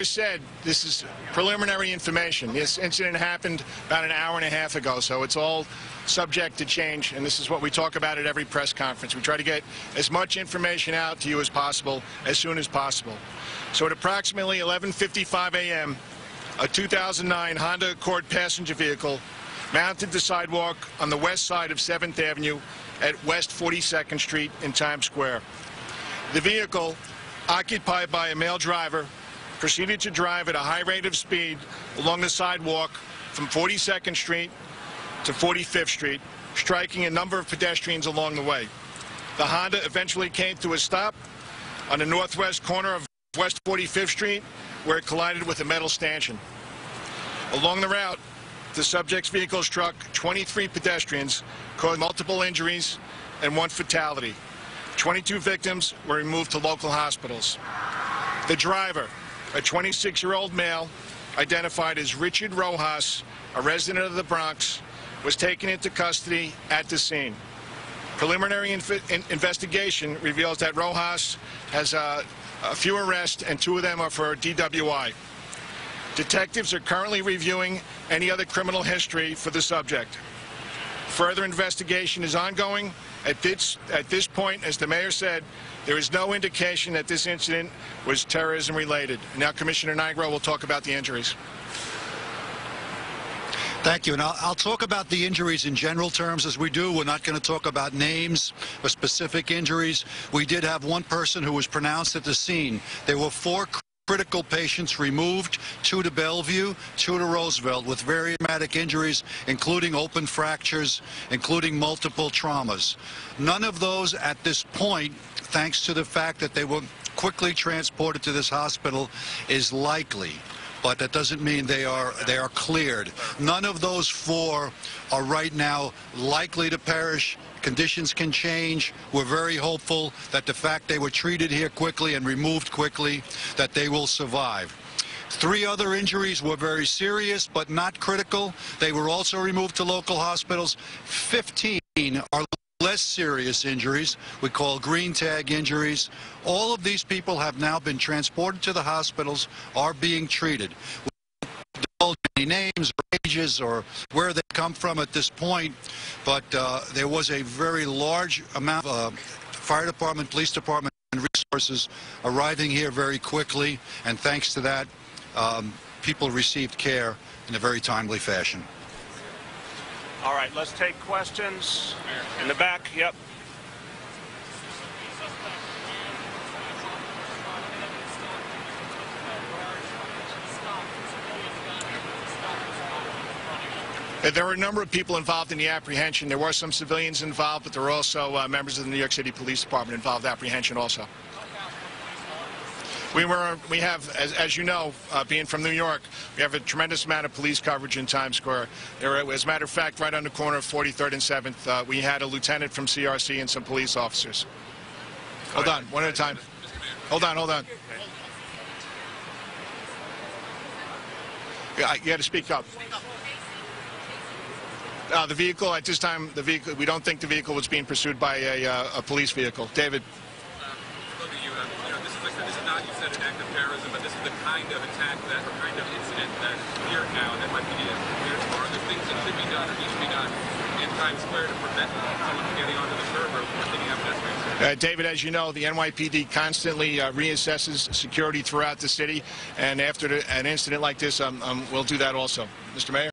Said this is preliminary information. This incident happened about an hour and a half ago, so it's all subject to change, and this is what we talk about at every press conference. We try to get as much information out to you as possible, as soon as possible. So at approximately 11:55 a.m., a 2009 Honda Accord passenger vehicle mounted the sidewalk on the west side of 7th Avenue at West 42nd Street in Times Square. The vehicle, occupied by a male driver, proceeded to drive at a high rate of speed along the sidewalk from 42nd Street to 45th Street, striking a number of pedestrians along the way. The Honda eventually came to a stop on the northwest corner of West 45th Street, where it collided with a metal stanchion. Along the route, the subject's vehicle struck 23 pedestrians, causing multiple injuries and one fatality. 22 victims were removed to local hospitals. The driver, a 26-year-old male identified as Richard Rojas, a resident of the Bronx, was taken into custody at the scene. Preliminary investigation reveals that Rojas has a few arrests, and 2 of them are for DWI. Detectives are currently reviewing any other criminal history for the subject. Further investigation is ongoing. At this point, as the mayor said, there is no indication that this incident was terrorism related. Now Commissioner Nigro will talk about the injuries. Thank you. And I'll talk about the injuries in general terms as we do. We're not going to talk about names or specific injuries. We did have one person who was pronounced at the scene. There were 4 critical patients removed, 2 to Bellevue, 2 to Roosevelt, with very traumatic injuries, including open fractures, including multiple traumas. None of those at this point, thanks to the fact that they were quickly transported to this hospital, is likely. But that doesn't mean they are cleared. None of those 4 are right now likely to perish. Conditions can change. We're very hopeful that the fact they were treated here quickly and removed quickly, that they will survive. 3 other injuries were very serious but not critical. They were also removed to local hospitals. 15 are less serious injuries, we call green tag injuries. All of these people have now been transported to the hospitals, are being treated. We don't divulge any names or ages or where they come from at this point, but there was a very large amount of fire department, police department, and resources arriving here very quickly, and thanks to that, people received care in a very timely fashion. All right, let's take questions. In the back, yep. There were a number of people involved in the apprehension. There were some civilians involved, but there were also members of the New York City Police Department involved in apprehension also. We have, as you know, being from New York, we have a tremendous amount of police coverage in Times Square. As a matter of fact, right on the corner of 43rd and 7th, we had a lieutenant from CRC and some police officers. Hold on, one at a time. Hold on. You got to speak up. The vehicle, at this time, we don't think the vehicle was being pursued by a police vehicle. David. This is not, you said, an act of terrorism, but this is the kind of attack or kind of incident that here now at NYPD is prepared for. Are there things that should be done or need to be done in Times Square to prevent someone from getting onto the curb or taking out pedestrians? David, as you know, the NYPD constantly reassesses security throughout the city, and after an incident like this, we'll do that also. Mr. Mayor?